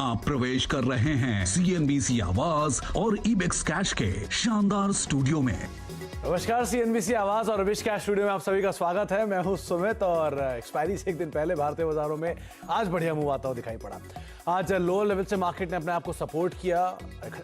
आप प्रवेश कर रहे हैं सीएनबीसी आवाज और इबेक्स कैश के शानदार स्टूडियो में। नमस्कार, सीएनबीसी आवाज और इबेक्स कैश स्टूडियो में आप सभी का स्वागत है। मैं हूं सुमित और एक्सपायरी से एक दिन पहले भारतीय बाजारों में आज बढ़िया मूव आता हुआ दिखाई पड़ा। आज लोअर लेवल से मार्केट ने अपने आप को सपोर्ट किया,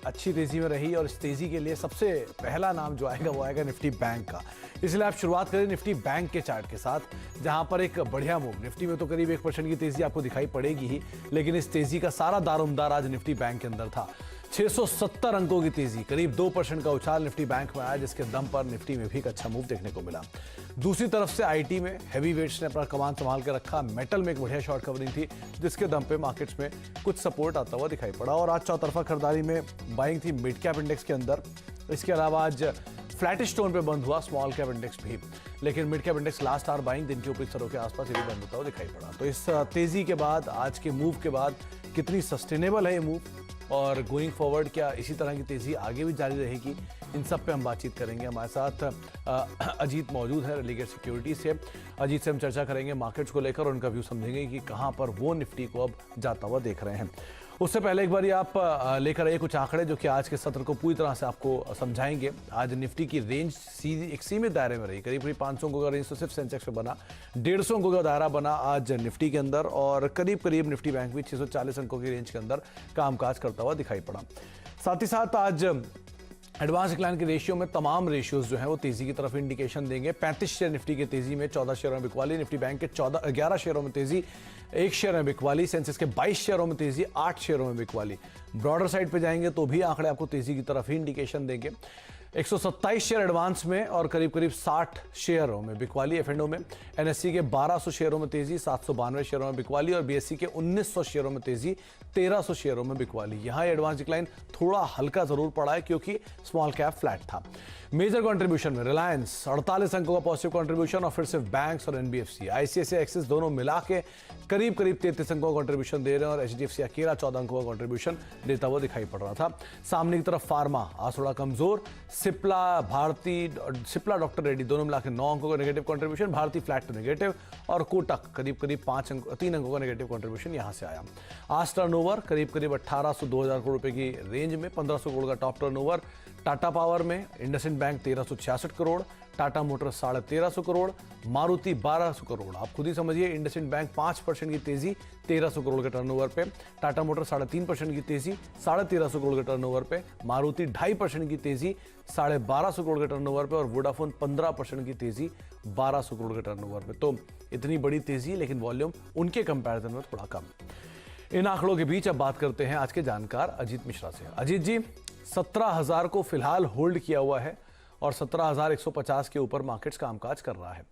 अच्छी तेजी में रही और इस तेजी के लिए सबसे पहला नाम जो आएगा वो आएगा निफ्टी बैंक का। इसलिए आप शुरुआत करें निफ्टी बैंक के चार्ट के साथ, जहां पर एक बढ़िया मूव निफ्टी में तो करीब 1% की तेजी आपको दिखाई पड़ेगी ही, लेकिन इस तेजी का सारा दारोमदार आज निफ्टी बैंक के अंदर था। 670 अंकों की तेजी, करीब 2% का उछाल निफ्टी बैंक में आया, जिसके दम पर निफ्टी में भी एक अच्छा मूव देखने को मिला। दूसरी तरफ से आईटी में हैवी वेट्स ने अपना कमान संभाल के रखा। मेटल में एक बढ़िया शॉर्ट कवरिंग थी, जिसके दम पे मार्केट्स में कुछ सपोर्ट आता हुआ दिखाई पड़ा। और आज चौतरफा खरीदारी में बाइंग थी मिड कैप इंडेक्स के अंदर। इसके अलावा आज फ्लैटिश टोन पे बंद हुआ स्मॉल कैप इंडेक्स भी, लेकिन mid cap index last hour buying दिन के ऊपरी स्तरों के आसपास ये भी बंद होता हुआ दिखाई पड़ा। तो इस तेजी के बाद, आज के मूव के बाद कितनी सस्टेनेबल है ये मूव और गोइंग फॉरवर्ड क्या इसी तरह की तेजी आगे भी जारी रहेगी, इन सब पे हम बातचीत करेंगे। हमारे साथ अजीत मौजूद है रेलिगेट सिक्योरिटी से। अजीत से हम चर्चा करेंगे मार्केट्स को लेकर और उनका व्यू समझेंगे कि कहां पर वो निफ्टी को अब जाता हुआ देख रहे हैं। उससे पहले एक बार ये आप लेकर आइए कुछ आंकड़े जो कि आज के सत्र को पूरी तरह से आपको समझाएंगे। आज निफ्टी की रेंज एक सीमित दायरे में रही, करीब 500 अंकों का रेंज तो सिर्फ सेंसेक्स पे बना, 150 अंकों का दायरा बना आज निफ्टी के अंदर और करीब निफ्टी बैंक भी 640 अंकों की रेंज के अंदर कामकाज करता हुआ दिखाई पड़ा। साथ ही साथ आज एडवांस डिक्लाइन के रेशियो में तमाम रेशियोज जो हैं वो तेजी की तरफ इंडिकेशन देंगे। 35 शेयर निफ्टी की तेजी में, 14 शेयरों में बिकवाली, निफ्टी बैंक के 11 शेयरों में तेजी, 1 शेयर में बिकवाली, सेंसेक्स के 22 शेयरों में तेजी, 8 शेयरों में बिकवाली। ब्रॉडर साइड पे जाएंगे तो भी आंकड़े आपको तेजी की तरफ ही इंडिकेशन देंगे। 127 शेयर एडवांस में और करीब 60 शेयरों में बिकवाली एफएनओ में। एनएससी के 1200 शेयरों में तेजी, 792 शेयरों में बिकवाली और बीएससी के 1900 शेयरों में तेजी, 1300 शेयरों में बिकवाली। यहाँ एडवांस डिक्लाइन थोड़ा हल्का जरूर पड़ा है क्योंकि स्मॉल कैप फ्लैट था। मेजर कंट्रीब्यूशन में रिलायंस 48 अंकों का पॉजिटिव कंट्रीब्यूशन और फिर सिर्फ बैंक्स और एनबीएफसी, आईसीआईसीआई एक्सिस दोनों मिला के करीब 33 अंकों का कंट्रीब्यूशन दे रहे हैं और एचडीएफसी अकेला 14 अंकों का कंट्रीब्यूशन देता हुआ दिखाई पड़ रहा था। सामने की तरफ फार्मा आज थोड़ा कमजोर, सिप्ला डॉक्टर रेड्डी दोनों मिलाकर 9 अंकों का negative contribution, Bharti flat to negative और कोटक करीब 3 अंकों का नेगेटिव कंट्रीब्यूशन यहां से आया। आज टर्नओवर करीब 1800-2000 करोड़ रुपए की रेंज में, 1500 करोड़ का टॉप टर्नओवर। टाटा पावर में इंडसइंड बैंक 1366 करोड़, टाटा मोटर्स 1350 करोड़, मारुति 1200 करोड़। आप खुद ही समझिए, इंडसइंड बैंक 5% की तेजी 1300 करोड़ के टर्नओवर पे, टाटा मोटर्स 3.5% की तेजी 1350 करोड़ के टर्नओवर पे, मारुति 2.5% की तेजी 1250 करोड़ के टर्नओवर पे और वोडाफोन 15% की तेजी 1200 करोड़ के टर्नओवर पे। तो इतनी बड़ी तेजी, लेकिन वॉल्यूम उनके कंपैरिजन में थोड़ा कम। इन आंकड़ों के बीच अब बात करते हैं आज के जानकार अजीत मिश्रा से। अजीत जी, 17,000 को फिलहाल होल्ड किया हुआ है और 17,150 के ऊपर मार्केट्स कामकाज कर रहा है।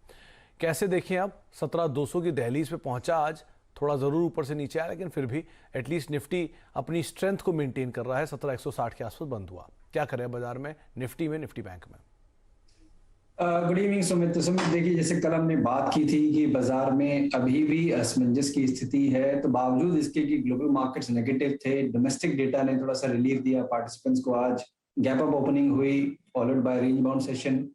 कैसे देखें आप? 17,200 की दहलीज पे पहुंचा आज, थोड़ा जरूर ऊपर से नीचे आया, लेकिन फिर भी एटलीस्ट निफ्टी अपनी स्ट्रेंथ को मेंटेन कर रहा है। 17,160 के आसपास बंद हुआ। क्या करें बाजार में, निफ्टी बैंक में? Good evening Sumit. तो सुमित देखिए, जैसे कल हमने बात की थी कि बाजार में अभी भी असमंजस की स्थिति है, तो बावजूद इसके कि ग्लोबल मार्केट्स नेगेटिव थे, डोमेस्टिक डेटा ने थोड़ा सा रिलीफ दिया पार्टिसिपेंट्स को। आज गैप अप ओपनिंग हुई, followed by range bound session,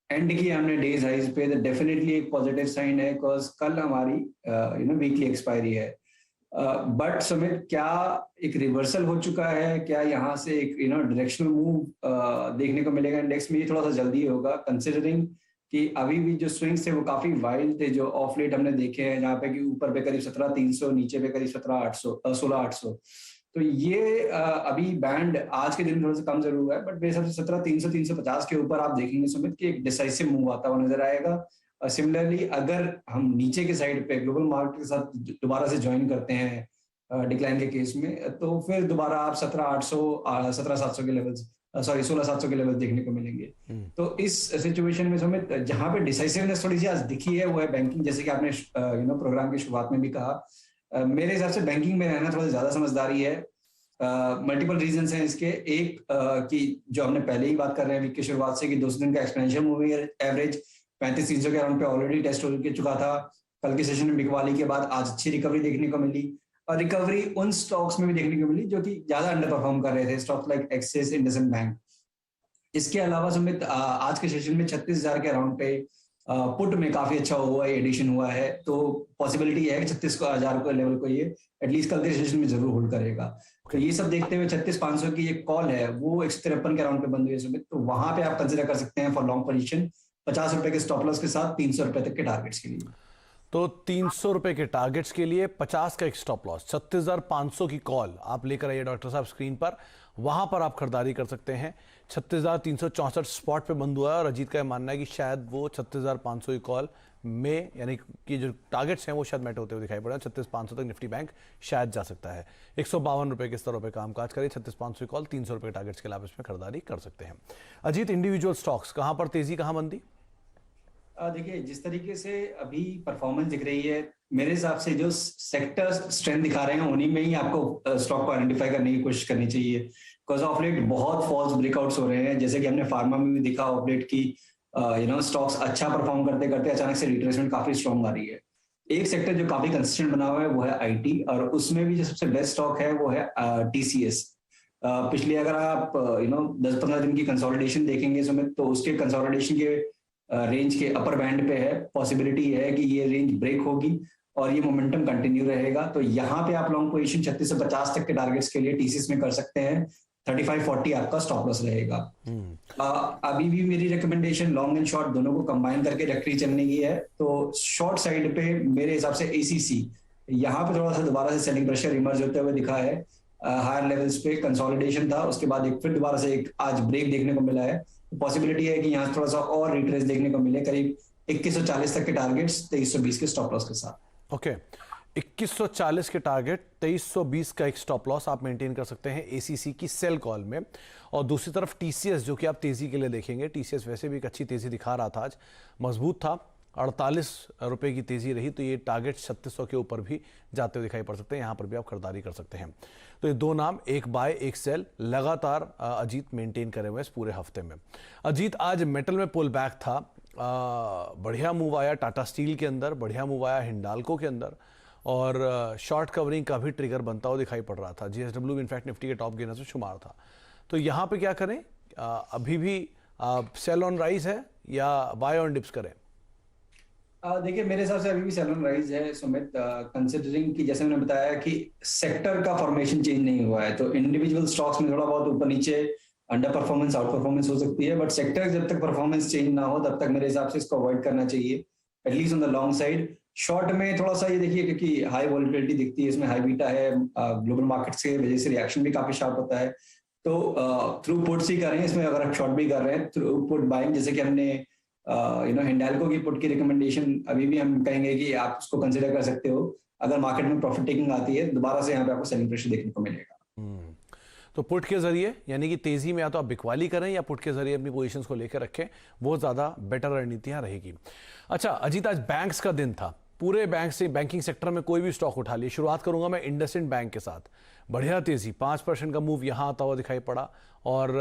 and किया हमने डेज हाइज पे। तो डेफिनेटली एक पॉजिटिव साइन है, बिकॉज कल हमारी वीकली एक्सपायरी है। बट सुमित, क्या एक रिवर्सल हो चुका है? क्या यहाँ से एक डायरेक्शनल मूव देखने को मिलेगा इंडेक्स में? ये थोड़ा सा जल्दी होगा, कंसिडरिंग कि अभी भी जो स्विंग्स थे वो काफी वाइल्ड थे जो ऑफ लेट हमने देखे हैं, जहाँ पे कि ऊपर पे करीब 17,300, नीचे पे करीब 16,800। तो ये अभी बैंड आज के दिन थोड़ा सा कम जरूर है, बट मेरे हिसाब से 17,300, 350 के ऊपर आप देखेंगे सुमित कि एक डिसाइसिव मूव आता हुआ नजर आएगा। सिमिलरली अगर हम नीचे के साइड पे ग्लोबल मार्केट के साथ दोबारा से ज्वाइन करते हैं डिक्लाइन के केस में, तो फिर दोबारा आप 17,800, 17,700 के लेवल्स, 16,700 के लेवल देखने को मिलेंगे। तो इस सिचुएशन में सुमित जहां पे डिसाइसिवनेस थोड़ी सी आज दिखी है वो है बैंकिंग। जैसे कि आपने प्रोग्राम की शुरुआत में भी कहा, मेरे हिसाब से बैंकिंग में रहना थोड़ा ज्यादा समझदारी है। मल्टीपल रीजंस हैं इसके। एक कि जो हमने पहले ही बात कर रहे हैं वीक की शुरुआत से कि 200 दिन का एक्सपेंशन मूविंग एवरेज 35,300 के अराउंड पे ऑलरेडी टेस्ट हो चुका था। कल के सेशन में बिकवाली के बाद आज अच्छी रिकवरी देखने को मिली और रिकवरी उन स्टॉक्स में भी देखने को मिली जो कि ज्यादा अंडर परफॉर्म कर रहे थे, stocks like axis, IndusInd bank. इसके अलावा सुमित आज के सेशन में 36,000 के अराउंड पे पुट में काफी अच्छा हुआ है, एडिशन हुआ है, तो पॉसिबिलिटी है कि 36,000 को लेवल को ये एटलीस्ट कल के सेशन में जरूर होल्ड करेगा। तो ये सब देखते हुए 36,500 की एक कॉल है, वो 153 के राउंड पे बंद हुई है सुमित, तो वहां पे आप कंसिडर कर सकते हैं फॉर लॉन्ग पोजीशन 50 रुपए के स्टॉप लॉस के साथ 300 रुपए तक के टारगेट्स के लिए। तो 300 रुपए के टारगेट्स के लिए 50 का एक स्टॉप लॉस, 36,500 की कॉल आप लेकर आइए डॉक्टर साहब स्क्रीन पर, वहां पर आप खरीदारी कर सकते हैं। 36,364 स्पॉट पे बंद हुआ है और अजीत का मानना है कि शायद वो 36,500 की कॉल में, यानी कि जो टारगेट्स हैं वो शायद मैट होते हुए दिखाई पड़ रहे हैं। 36,500 तक निफ्टी बैंक शायद जा सकता है। 152 रुपए के स्तरों पर कामकाज करिए। 36,500 की कॉल, 300 रुपए के टारगेट्स के लिए आप इसमें खरीदारी कर सकते हैं। अजीत, इंडिविजुअल स्टॉक्स कहां पर तेजी, कहां मंदी? देखिए, जिस तरीके से अभी परफॉर्मेंस दिख रही है, मेरे हिसाब से जो सेक्टर स्ट्रेंथ दिखा रहे हैं उन्हीं में ही आपको स्टॉक को आइडेंटिफाई करने की कोशिश करनी चाहिए। बिकॉज ऑफ लेट बहुत फॉल्स ब्रेकआउट्स हो रहे हैं, जैसे कि हमने फार्मा में भी देखा ऑफ लेट की स्टॉक्स अच्छा परफॉर्म करते करते अचानक से रिट्रेसमेंट काफी स्ट्रॉन्ग आ रही है। एक सेक्टर जो काफी कंसिस्टेंट बना हुआ है वो है आईटी, और उसमें भी जो सबसे बेस्ट स्टॉक है वो है टीसीएस। पिछले अगर आप 10-15 दिन की कंसोलिडेशन देखेंगे सुमित, तो उसके कंसोलिडेशन के रेंज के अपर बैंड पे है, पॉसिबिलिटी है कि ये रेंज ब्रेक होगी और ये मोमेंटम कंटिन्यू रहेगा। तो यहाँ पे आप लॉन्ग पोजीशन 36 से 50 तक के टारगेट्स के लिए टीसीएस में कर सकते हैं। 35-40 आपका स्टॉप लॉस रहेगा। अभी भी मेरी रिकमेंडेशन लॉन्ग एंड शॉर्ट दोनों को कंबाइन करके रखनी चलने की है। तो शॉर्ट साइड पे मेरे हिसाब से एसीसी, यहाँ पे थोड़ा सा दोबारा से सेलिंग प्रेशर इमर्ज होते हुए दिखा है। हायर लेवल्स पे कंसोलिडेशन था, उसके बाद एक फिर दोबारा से एक आज ब्रेक देखने को मिला है। पॉसिबिलिटी है कि यहाँ थोड़ा सा और रिट्रेस देखने को मिले, करीब 2140 तक के टारगेट्स, 2320 के स्टॉप लॉस के साथ। ओके, 2140 के टारगेट, 2320 का एक स्टॉप लॉस आप मेंटेन कर सकते हैं एसीसी की सेल कॉल में। और दूसरी तरफ टीसीएस, जो कि आप तेजी के लिए देखेंगे, टीसीएस वैसे भी एक अच्छी तेजी दिखा रहा था, आज मजबूत था, 48 रुपए की तेजी रही, तो ये टारगेट 3600 के ऊपर भी जाते हुए दिखाई पड़ सकते हैं। यहां पर भी आप खरीदारी कर सकते हैं। तो ये दो नाम, एक बाय एक सेल, लगातार अजीत मेंटेन करे हुए इस पूरे हफ्ते में। अजीत, आज मेटल में पुल बैक था, बढ़िया मूव आया टाटा स्टील के अंदर, बढ़िया मूव आया हिंडाल्को के अंदर, और शॉर्ट कवरिंग का भी ट्रिगर बनता हुआ दिखाई पड़ रहा था। जीएसडब्ल्यू इनफैक्ट निफ्टी के टॉप गेनर से शुमार था। तो यहाँ पे क्या करें, अभी भी सेल ऑन राइज है या बाय ऑन डिप्स करें? देखिए, मेरे हिसाब से अभी भी सेल ऑन राइज है सुमित, कंसिडरिंग कि जैसे मैंने बताया कि सेक्टर का फॉर्मेशन चेंज नहीं हुआ है। तो इंडिविजुअल स्टॉक्स में थोड़ा बहुत ऊपर नीचे अंडर परफॉर्मेंस आउट परफॉर्मेंस हो सकती है, बट सेक्टर जब तक परफॉर्मेंस चेंज ना हो तब तक मेरे हिसाब से इसको अवॉइड करना चाहिए, at least on the long side. Short में थोड़ा सा ये देखिए, क्योंकि हाई वॉलिटिलिटी दिखती है, इसमें हाई बीटा है, ग्लोबल मार्केट से वजह से रिएक्शन भी काफी शार्प होता है। तो थ्रू पुट्स ही कर रहे हैं इसमें, अगर आप शॉर्ट भी कर रहे हैं थ्रू पुट बाइंग, जैसे कि हमने हिंडाल्को की पुट की रिकमेंडेशन अभी भी हम कहेंगे कि आप उसको कंसिडर कर सकते हो। अगर मार्केट में प्रॉफिट टेकिंग आती है, दोबारा से यहाँ पे आपको सेलिंग प्रेशर देखने को मिलेगा। तो पुट के जरिए, यानी कि तेजी में या तो आप बिकवाली करें या पुट के जरिए अपनी पोजीशंस को लेकर रखें, वो ज्यादा बेटर रणनीतियां रहेगी। अच्छा अजीत, आज बैंक्स का दिन था, पूरे बैंक से बैंकिंग सेक्टर में कोई भी स्टॉक उठा लिए। शुरुआत करूंगा मैं इंडसइंड बैंक के साथ, बढ़िया तेजी, 5% का मूव यहां आता हुआ दिखाई पड़ा और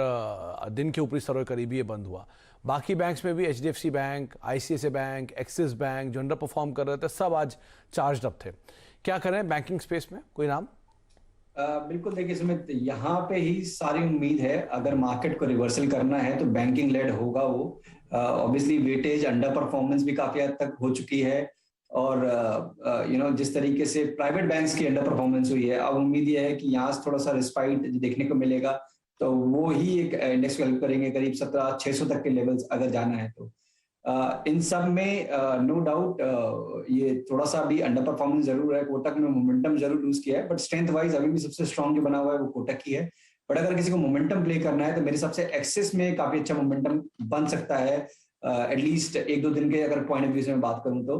दिन के ऊपरी स्तरों के करीब ये बंद हुआ। बाकी बैंक्स में भी HDFC bank, ICICI bank, axis bank जो अंडर परफॉर्म कर रहे थे, सब आज चार्ज अप थे। क्या करें बैंकिंग स्पेस में, कोई नाम? बिल्कुल, देखिए सुमित, यहाँ पे ही सारी उम्मीद है। अगर मार्केट को रिवर्सल करना है तो बैंकिंग लेड होगा वो। ऑब्वियसली वेटेज अंडर परफॉर्मेंस भी काफी हद तक हो चुकी है, और जिस तरीके से प्राइवेट बैंक्स की अंडर परफॉर्मेंस हुई है, अब उम्मीद ये है कि यहाँ से थोड़ा सा रिस्पाइट देखने को मिलेगा, तो वो ही एक इंडेक्स को हेल्प करेंगे, करीब 17,600 तक के लेवल्स अगर जाना है तो। इन सब में नो डाउट ये थोड़ा सा भी अंडर परफॉर्मेंस जरूर है। कोटक में मोमेंटम जरूर लूज किया है, बट स्ट्रेंथ वाइज अभी भी सबसे स्ट्रॉन्ग जो बना हुआ है वो कोटक की है। बट अगर किसी को मोमेंटम प्ले करना है तो मेरे हिसाब से एक्सिस में काफी अच्छा मोमेंटम बन सकता है, एटलीस्ट 1-2 दिन के अगर पॉइंट ऑफ व्यू से मैं बात करूं तो।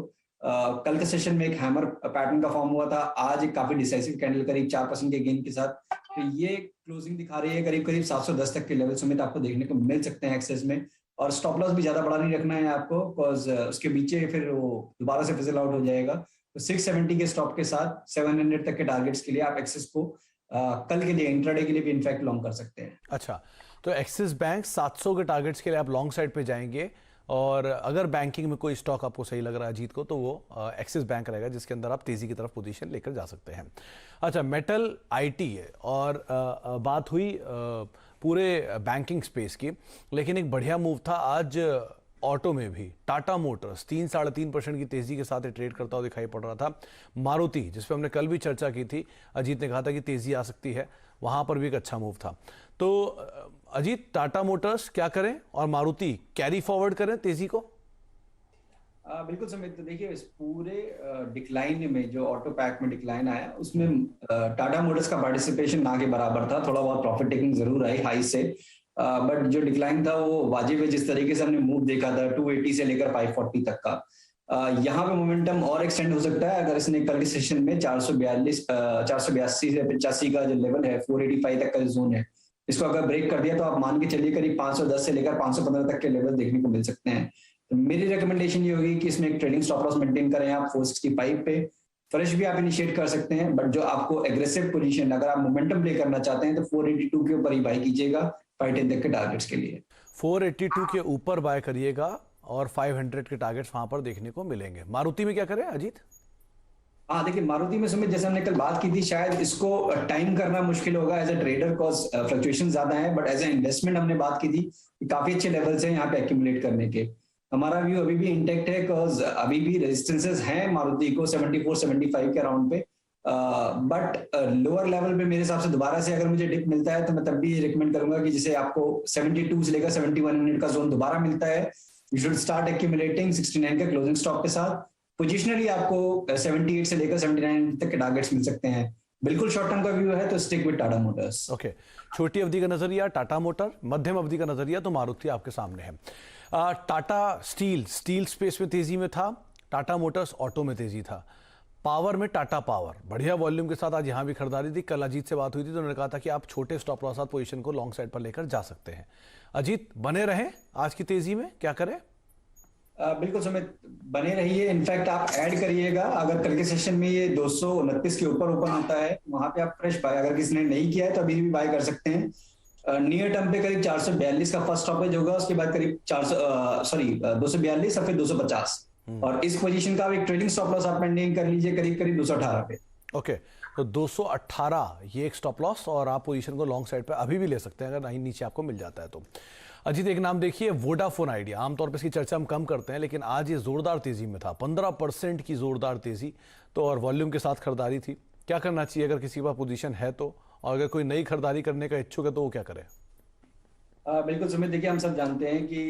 कल के सेशन में एक हैमर पैटर्न का फॉर्म हुआ था, आज एक काफी डिसाइसिव कैंडल करीब 4% के गेन के साथ, तो ये क्लोजिंग दिखा रही है करीब करीब 710 तक के लेवल समेत आपको देखने को मिल सकते हैं एक्सेस में। और स्टॉप लॉस भी ज्यादा बड़ा नहीं रखना है आपको, बिकॉज उसके पीछे फिर वो दोबारा से फिजल आउट हो जाएगा। तो 670 के स्टॉप के साथ 700 तक के टारगेट्स के लिए आप एक्सेस को कल के लिए इंट्राडे के लिए भी इनफैक्ट लॉन्ग कर सकते हैं। अच्छा, तो एक्सिस बैंक 700 के टारगेट्स के लिए आप लॉन्ग साइड पे जाएंगे, और अगर बैंकिंग में कोई स्टॉक आपको सही लग रहा है जीत को, तो वो एक्सिस बैंक रहेगा, जिसके अंदर आप तेजी की तरफ पोजीशन लेकर जा सकते हैं। अच्छा, मेटल, आईटी है, और बात हुई पूरे बैंकिंग स्पेस की, लेकिन एक बढ़िया मूव था आज ऑटो में भी टाटा मोटर्स 3-3.5% की तेजी के साथ ट्रेड करता हुआ दिखाई पड़ रहा था। मारुति, जिस पे हमने कल भी चर्चा की थी, अजीत ने कहा था कि तेजी आ सकती है, वहां पर भी एक अच्छा मूव था। तो अजीत, टाटा मोटर्स क्या करें और मारुति कैरी फॉरवर्ड करें तेजी को? बिल्कुल समित, तो देखिए इस पूरे डिक्लाइन में जो ऑटो पैक में डिक्लाइन आया उसमें टाटा मोटर्स का पार्टिसिपेशन ना के बराबर था। थोड़ा बहुत प्रॉफिट टेकिंग जरूर आई हाई से, बट जो डिक्लाइन था वो वाजिब है। जिस तरीके से हमने मूव देखा था 280 से लेकर 540 तक का, यहाँ पे मोमेंटम और एक्सटेंड हो सकता है अगर इसने कल के सेशन में 482 से 85 का जो लेवल है, 485 तक का जो जोन है, इसको अगर ब्रेक कर दिया तो आप मान के चलिए करीब 510 से लेकर 515 तक के लेवल देखने को मिल सकते हैं। तो मेरी रिकमेंडेशन ये होगी कि इसमें एक ट्रेडिंग स्टॉप लॉस मेंटेन करें आप 465 पे। फ्रेश भी आप इनिशिएट कर सकते हैं, बट जो आपको एग्रेसिव पोजीशन, अगर आप मोमेंटम प्ले करना चाहते हैं तो 482 के ऊपर ही बाय कीजिएगा 510 तक के टारगेट्स के लिए। 482 के ऊपर बाय करिएगा और 500 के टारगेट्स वहां पर देखने को मिलेंगे। मारुति में क्या करें अजीत? हाँ देखिए, मारुति में सुमित, जैसे हमने कल बात की थी, शायद इसको टाइम करना मुश्किल होगा as a trader, cause fluctuation ज्यादा है, बट एज अ इन्वेस्टमेंट हमने बात की थी कि काफी अच्छे लेवल्स हैं यहाँ पे एक्यूमुलेट करने के। हमारा व्यू अभी भी इंटेक्ट है, कॉज अभी भी रेजिस्टेंसेस हैं मारुति को 74-75 के अराउंड पे, बट लोअर लेवल पे मेरे हिसाब से दोबारा से अगर मुझे डिप मिलता है तो मैं तब भी रिकमेंड करूंगा कि जैसे आपको 72 से लेकर 71 मिनट का जोन दोबारा मिलता है, यू शुड स्टार्ट एक्यूमुलेटिंग 69 के क्लोजिंग स्टॉप के साथ। पोजिशनली आपको 78 से लेकर 79 तक के टारगेट्स मिल सकते हैं। बिल्कुल शॉर्ट टर्म का व्यू है तो stick with Tata Motors. Okay, छोटी अवधि का नजरिया टाटा मोटर, मध्यम अवधि का नजरिया तो मारुति आपके सामने है। टाटा स्टील स्पेस में तेजी में था, टाटा मोटर्स ऑटो में तेजी था। पावर में टाटा पावर बढ़िया वॉल्यूम के साथ आज यहां भी खरीदारी थी। कल अजीत से बात हुई थी तो उन्होंने कहा था कि आप छोटे स्टॉप लॉस साथ पोजीशन को लॉन्ग साइड पर लेकर जा सकते हैं। अजीत, बने रहें आज की तेजी में, क्या करें? बिल्कुल सुमित, बने रहिए। इनफैक्ट आप ऐड करिएगा, अगर कल के सेशन में ये 229 के ऊपर ओपन होता है वहां पे आप फ्रेश बाय, अगर किसी ने नहीं किया है तो अभी भी बाय कर सकते हैं। नियर टर्म पे करीब 442 का फर्स्ट स्टॉपेज होगा, उसके बाद करीब 242 और फिर 250, और इस पोजीशन का एक ट्रेडिंग स्टॉप लॉस आप मेंटेन कर लीजिए करीब करीब 218 पे। ओके, तो 218 ये एक स्टॉप लॉस, और आप पोजीशन को लॉन्ग साइड पे अभी भी ले सकते हैं अगर नहीं नीचे आपको मिल जाता है तो। अजीत, एक नाम देखिए, वोडाफोन आइडिया। आमतौर पर इसकी चर्चा हम कम करते हैं, लेकिन आज ये जोरदार तेजी में था, 15% की जोरदार तेजी तो, और वॉल्यूम के साथ खरीदारी थी। क्या करना चाहिए अगर किसी के पास पोजीशन है तो, और अगर कोई नई खरीदारी करने का इच्छुक है तो वो क्या करे? बिल्कुल सुमित, देखिए हम सब जानते हैं कि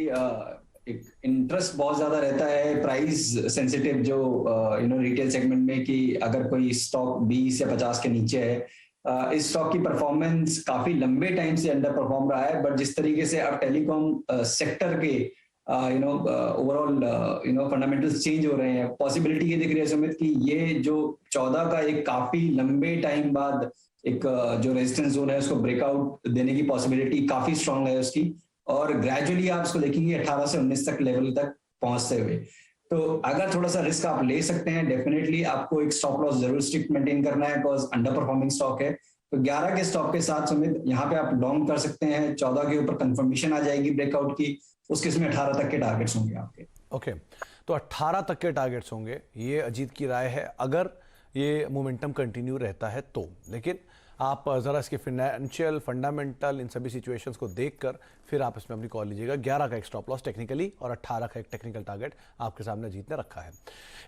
एक इंटरेस्ट बहुत ज्यादा रहता है प्राइस सेंसिटिव जो रिटेल सेगमेंट में, कि अगर कोई स्टॉक 20 या 50 के नीचे है, इस स्टॉक की परफॉर्मेंस काफी लंबे टाइम से अंडर परफॉर्म रहा है। बट जिस तरीके से अब टेलीकॉम सेक्टर के ओवरऑल फंडामेंटल्स चेंज हो रहे हैं, पॉसिबिलिटी ये दिख रही है सुमित कि ये जो 14 का एक काफी लंबे टाइम बाद एक जो रेजिस्टेंस जोन है उसको ब्रेकआउट देने की पॉसिबिलिटी काफी स्ट्रांग है उसकी, और ग्रेजुअली आप उसको देखेंगे 18 से 19 तक लेवल तक पहुंचते हुए। तो अगर थोड़ा सा रिस्क आप ले सकते हैं, डेफिनेटली आपको एक स्टॉप लॉस जरूर स्ट्रिक्ट मेंटेन करना है, बिकॉज अंडर परफॉर्मिंग स्टॉक है। तो 11 के स्टॉप के साथ सुमित यहाँ पे आप लॉन्ग कर सकते हैं। 14 के ऊपर कंफर्मेशन आ जाएगी ब्रेकआउट की, उसके इसमें 18 तक के टारगेट्स होंगे आपके। ओके, तो 18 तक के टारगेट्स होंगे, ये अजीत की राय है अगर ये मोमेंटम कंटिन्यू रहता है तो। लेकिन आप ज़रा इसके फिनेंशियल फंडामेंटल इन सभी सिचुएशंस को देखकर फिर आप इसमें अपनी कॉल लीजिएगा। 11 का एक स्टॉप लॉस टेक्निकली और 18 का एक टेक्निकल टारगेट आपके सामने अजीत ने रखा है।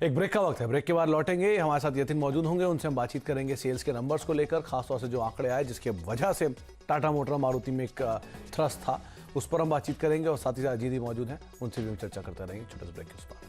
एक ब्रेक का वक्त है, ब्रेक के बाद लौटेंगे। हमारे साथ यतिन मौजूद होंगे, उनसे हम बातचीत करेंगे सेल्स के नंबर्स को लेकर, खासतौर से जो आंकड़े आए जिसके वजह से टाटा मोटर मारुति में एक थ्रस्ट था, उस पर हम बातचीत करेंगे। और साथ ही साथ अजीत भी मौजूद हैं, उनसे भी हम चर्चा करते रहेंगे छोटे से ब्रेक के उस पर।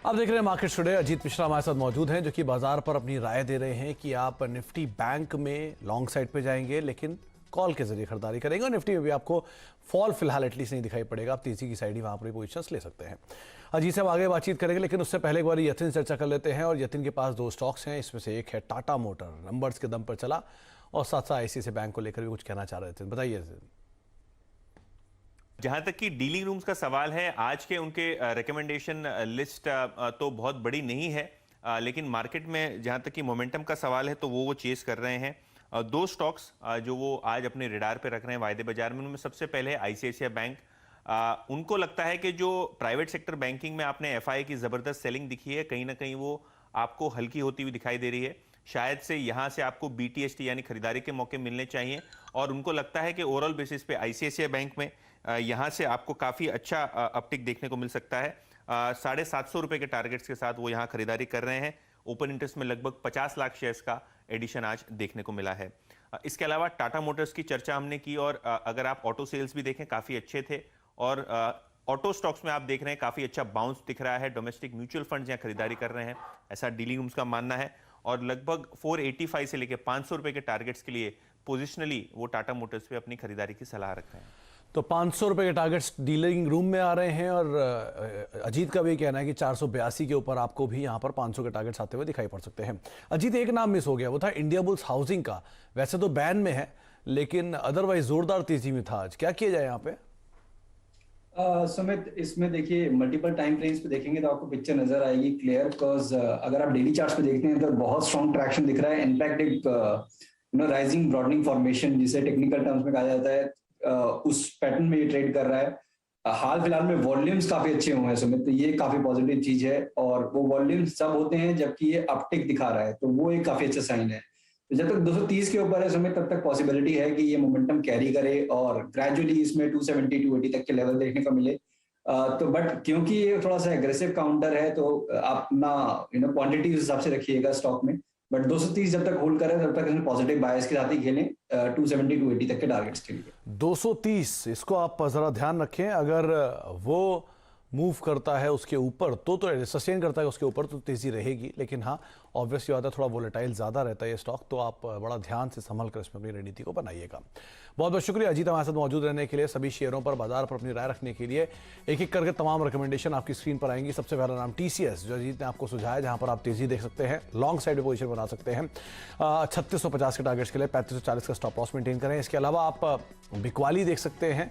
आप देख रहे हैं मार्केट टुडे। अजीत मिश्रा हमारे साथ मौजूद हैं जो कि बाजार पर अपनी राय दे रहे हैं कि आप निफ्टी बैंक में लॉन्ग साइड पे जाएंगे लेकिन कॉल के जरिए खरीदारी करेंगे, और निफ्टी में भी आपको फॉल फिलहाल एटलीस्ट नहीं दिखाई पड़ेगा, आप तेजी की साइड ही वहां पर पोजीशंस ले सकते हैं। अजीत से हम आगे बातचीत करेंगे, लेकिन उससे पहले एक बार यतिन से चर्चा कर लेते हैं। और यतिन के पास दो स्टॉक्स हैं, इसमें से एक है टाटा मोटर, नंबर्स के दम पर चला, और साथ साथ ICICI बैंक को लेकर भी कुछ कहना चाह रहे थे, बताइए। जहां तक कि डीलिंग रूम्स का सवाल है, आज के उनके रिकमेंडेशन लिस्ट तो बहुत बड़ी नहीं है, लेकिन मार्केट में जहां तक कि मोमेंटम का सवाल है तो वो चेस कर रहे हैं। दो स्टॉक्स जो वो आज अपने रिडार पे रख रहे हैं वायदे बाजार में, उनमें सबसे पहले ICICI बैंक। उनको लगता है कि जो प्राइवेट सेक्टर बैंकिंग में आपने FI की जबरदस्त सेलिंग दिखी है, कहीं ना कहीं वो आपको हल्की होती हुई दिखाई दे रही है। शायद से यहां से आपको BTST यानी खरीदारी के मौके मिलने चाहिए, और उनको लगता है कि ओवरऑल बेसिस पे ICICI बैंक में यहां से आपको काफी अच्छा अपटिक देखने को मिल सकता है। 750 रुपए के टारगेट्स के साथ वो यहां खरीदारी कर रहे हैं। ओपन इंटरेस्ट में लगभग 50 लाख शेयर्स का एडिशन आज देखने को मिला है। इसके अलावा टाटा मोटर्स की चर्चा हमने की, और अगर आप ऑटो सेल्स भी देखें काफी अच्छे थे, और ऑटो स्टॉक्स में आप देख रहे हैं काफी अच्छा बाउंस दिख रहा है। डोमेस्टिक म्यूचुअल फंड्स यहाँ खरीदारी कर रहे हैं, ऐसा डीलिंग रूम्स का मानना है, और लगभग 485 से लेकर 500 रुपए के टारगेट्स के लिए पोजिशनली वो टाटा मोटर्स पे अपनी खरीदारी की सलाह रख रहे हैं। तो 500 रुपए के टारगेट्स डीलिंग रूम में आ रहे हैं, और अजीत का भी कहना है कि 482 के ऊपर आपको भी यहाँ पर 500 के टारगेट्स आते हुए दिखाई पड़ सकते हैं। अजीत, एक नाम मिस हो गया, वो था इंडिया बुल्स हाउसिंग का। वैसे तो बैन में है, लेकिन अदरवाइज जोरदार तेजी में था आज। क्या किया जाए यहाँ पे? सुमित, इसमें देखिए मल्टीपल टाइम फ्रेम्स पे देखेंगे तो आपको पिक्चर नजर आएगी क्लियर, बिकॉज अगर आप डेली चार्ट्स पे देखते हैं तो बहुत स्ट्रॉन्ग ट्रैक्शन दिख रहा है। इनफैक्ट एक राइजिंग ब्रॉडनिंग फॉर्मेशन जिसे टेक्निकल टर्म्स में कहा जाता है, उस पैटर्न में ये ट्रेड कर रहा है। हाल फिलहाल में वॉल्यूम्स काफी अच्छे हुए हैं सुमित, तो ये काफी पॉजिटिव चीज है, और वो वॉल्यूम्स सब होते हैं जबकि ये अपटिक दिखा रहा है, तो वो एक काफी अच्छा साइन है। तो जब तक 230 के ऊपर है सुमित, तब तक पॉसिबिलिटी है कि ये मोमेंटम कैरी करे और ग्रेजुअली इसमें 270 280 तक के लेवल देखने को मिले। तो बट क्योंकि ये थोड़ा सा एग्रेसिव काउंटर है, तो आप अपना क्वांटिटी उस हिसाब से रखिएगा स्टॉक में। बट 230 जब तक होल्ड करें तब तक इसमें पॉजिटिव बायस के साथ ही खेलें 270 280 तक के टारगेट्स के लिए। 230 इसको आप जरा ध्यान रखें, अगर वो मूव करता है उसके ऊपर तो सस्टेन करता है उसके ऊपर तो तेजी रहेगी, लेकिन हाँ ऑब्वियसली बात है थोड़ा वोलेटाइल ज़्यादा रहता है ये स्टॉक, तो आप बड़ा ध्यान से संभल कर इसमें अपनी रणनीति को बनाइएगा। बहुत बहुत शुक्रिया अजीत हमारे साथ मौजूद रहने के लिए। सभी शेयरों पर, बाजार पर अपनी राय रखने के लिए एक एक करके तमाम रिकमेंडेशन आपकी स्क्रीन पर आएंगी। सबसे पहला नाम TCS जो अजीत ने आपको सुझाया, जहां पर आप तेजी देख सकते हैं, लॉन्ग साइड में पोजीशन बना सकते हैं। 3650 के टारगेट्स के लिए 3540 का स्टॉप लॉस मेंटेन करें। इसके अलावा आप बिकवाली देख सकते हैं,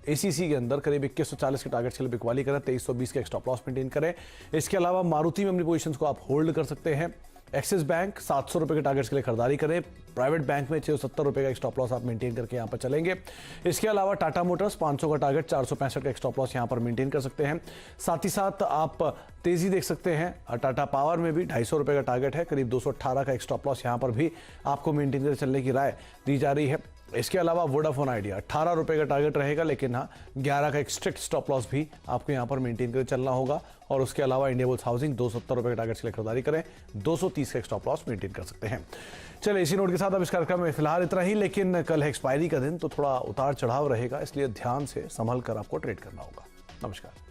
ACC के अंदर करीब 2140 के टारगेट्स के लिए बिकवाली करें, 2320 का एक स्टॉप लॉस मेंटेन करें। इसके अलावा मारुति में अपनी पोजीशंस को आप होल्ड कर सकते हैं। एक्सिस बैंक 700 रुपए के टारगेट्स के लिए खरीदारी करें। प्राइवेट बैंक में 670 रुपए का एक स्टॉप लॉस आप मेंटेन करके यहां पर चलेंगे। इसके अलावा टाटा मोटर्स 500 का टारगेट, 465 का एक स्टॉप लॉस यहां पर मेंटेन कर सकते हैं। साथ ही साथ आप तेजी देख सकते हैं टाटा पावर में भी 250 रुपए का टारगेट है, करीब 218 का एक स्टॉप लॉस यहां पर भी आपको मेंटेन करके चलने की राय दी जा रही है। इसके अलावा वोडाफोन आइडिया 18 रुपए का टारगेट रहेगा, लेकिन हाँ 11 का एक स्ट्रिक्ट स्टॉप लॉस भी आपको यहाँ पर मेंटेन करके चलना होगा। और उसके अलावा इंडिया बुल्स हाउसिंग 270 रुपए के टारगेट के लिए खरीदारी करें, 230 का एक स्टॉप लॉस मेंटेन कर सकते हैं। चलिए इसी नोट के साथ अब इस कार्यक्रम में फिलहाल इतना ही, लेकिन कल है एक्सपायरी का दिन, तो थोड़ा उतार चढ़ाव रहेगा, इसलिए ध्यान से संभल कर आपको ट्रेड करना होगा। नमस्कार।